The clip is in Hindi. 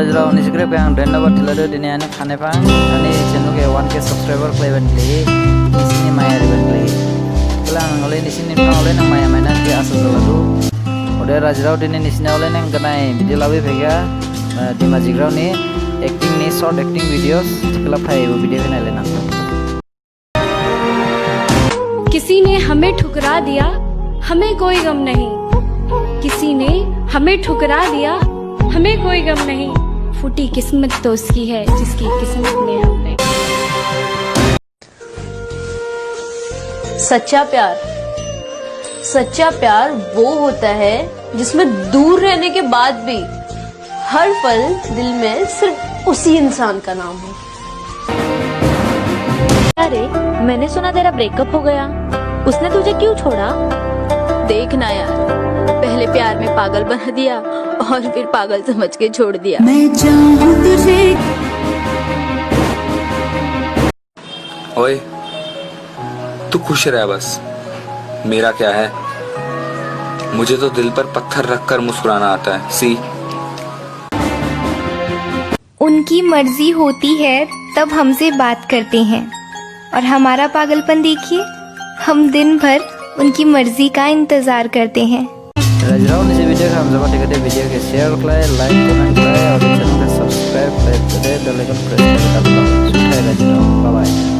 राजराव निस्क्रिप आं धन्यवाद तिलादो दिनै आने खाने पां आने चैनल के 1K सब्सक्राइबर क्लेवन ले निसिनि माया रिबन ले कला आं ले निसिनि पावले नang माया मायना के आसा जलादु ओदे राजराव दिनै निसिना ओले नang गनाय भिडिअ लाबे भेगा दिमाजिग्राव नि एक्टिंग नि शॉर्ट एक्टिंग वीडियोस कला फाय वो वीडियो बनाय लेना किसी ने हमें ठुकरा दिया हमें कोई गम नहीं किसी ने हमें ठुकरा दिया हमें कोई गम नहीं फूटी किस्मत तो उसकी है जिसकी किस्मत में हम नहीं। सच्चा प्यार वो होता है जिसमें दूर रहने के बाद भी हर पल दिल में सिर्फ उसी इंसान का नाम हो। अरे मैंने सुना तेरा ब्रेकअप हो गया, उसने तुझे क्यों छोड़ा? देखना यार, पहले प्यार में पागल बना दिया और फिर पागल समझ के छोड़ दिया। मैं चाहूं तुझे। ओए तू खुश रह बस, मेरा क्या है। मुझे तो दिल पर पत्थर रखकर मुस्कुराना आता है। सी उनकी मर्जी होती है तब हमसे बात करते हैं और हमारा पागलपन देखिए, हम दिन भर उनकी मर्जी का इंतजार करते हैं। राजराव ने वीडियो का हम जमा टिकट वीडियो के शेयर करें, लाइक कमेंट करें और चैनल को सब्सक्राइब करें, बेल आइकन प्रेस करें। Bye bye.